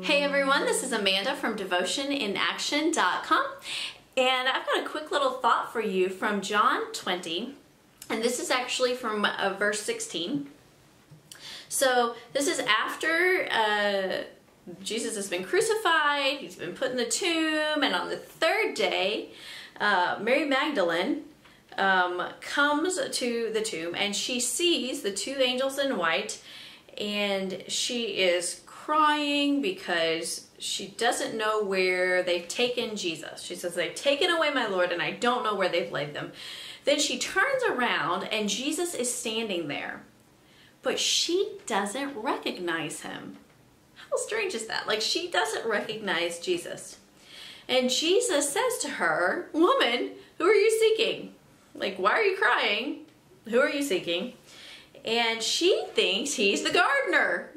Hey everyone, this is Amanda from devotioninaction.com, and I've got a quick little thought for you from John 20, and this is actually from verse 16. So this is after Jesus has been crucified, he's been put in the tomb, and on the third day, Mary Magdalene comes to the tomb and she sees the two angels in white, and she is crying because she doesn't know where they've taken Jesus. She says, "They've taken away my Lord and I don't know where they've laid them." Then she turns around and Jesus is standing there, but she doesn't recognize him. How strange is that? Like, she doesn't recognize Jesus. And Jesus says to her, "Woman, who are you seeking? Like, why are you crying? Who are you seeking?" And she thinks he's the gardener.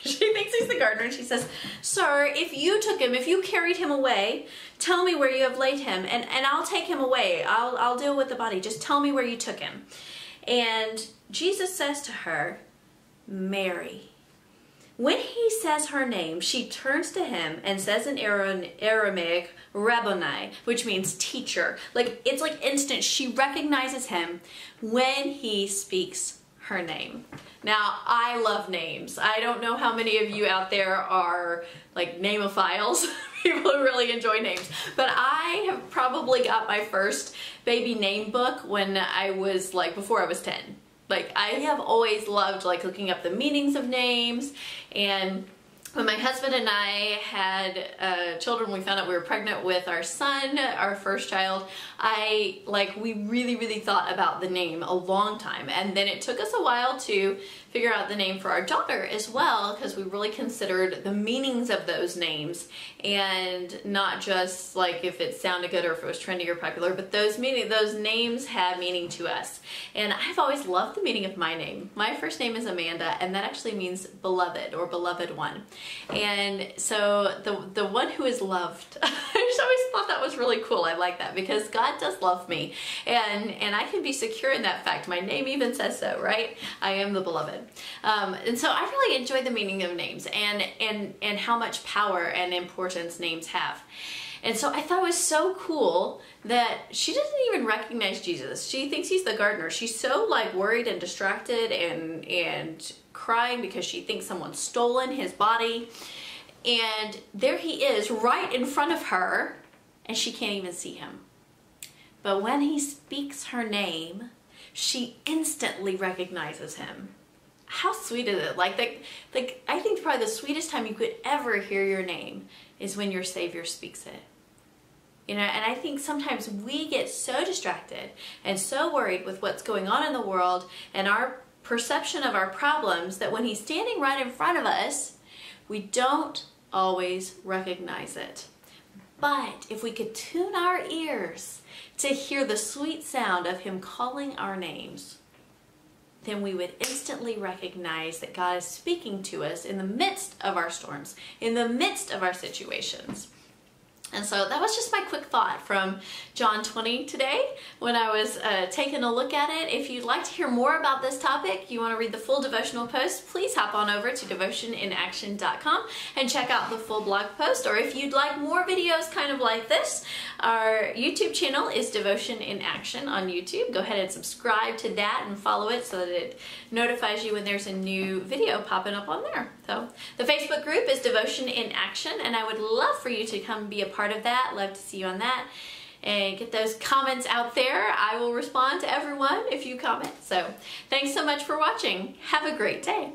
She thinks he's the gardener, and she says, "Sir, if you took him, if you carried him away, tell me where you have laid him, and I'll take him away. I'll deal with the body. Just tell me where you took him." And Jesus says to her, "Mary." When he says her name, she turns to him and says in Aramaic, "Rabboni," which means teacher. Like, it's like instant. She recognizes him when he speaks her name. Now, I love names. I don't know how many of you out there are like namophiles, people who really enjoy names, but I have probably got my first baby name book when I was like, before I was 10. Like, I have always loved like looking up the meanings of names. And when my husband and I had children, we found out we were pregnant with our son, our first child, we really thought about the name a long time. And then it took us a while to figure out the name for our daughter as well, because we really considered the meanings of those names, and not just like if it sounded good or if it was trendy or popular, but those names had meaning to us. And I've always loved the meaning of my name. My first name is Amanda, and that actually means beloved or beloved one. And so the one who is loved, I just always thought that was really cool. I like that because God does love me, and I can be secure in that fact. My name even says so, right? I am the beloved. And so I really enjoy the meaning of names and how much power and importance names have. And so I thought it was so cool that she doesn't even recognize Jesus. She thinks he's the gardener. She's so like worried and distracted and crying because she thinks someone's stolen his body. And there he is right in front of her, and she can't even see him. But when he speaks her name, she instantly recognizes him. How sweet is it? Like I think probably the sweetest time you could ever hear your name is when your Savior speaks it. You know, and I think sometimes we get so distracted and so worried with what's going on in the world and our perception of our problems that when he's standing right in front of us, we don't always recognize it. But if we could tune our ears to hear the sweet sound of him calling our names, then we would instantly recognize that God is speaking to us in the midst of our storms, in the midst of our situations. And so that was just my quick thought from John 20 today when I was taking a look at it. If you'd like to hear more about this topic, you want to read the full devotional post, please hop on over to devotioninaction.com and check out the full blog post. Or if you'd like more videos kind of like this, our YouTube channel is Devotion in Action on YouTube. Go ahead and subscribe to that and follow it so that it notifies you when there's a new video popping up on there. So the Facebook group is Devotion in Action, and I would love for you to come be a part of that. Love to see you on that and get those comments out there. I will respond to everyone if you comment. So thanks so much for watching. Have a great day.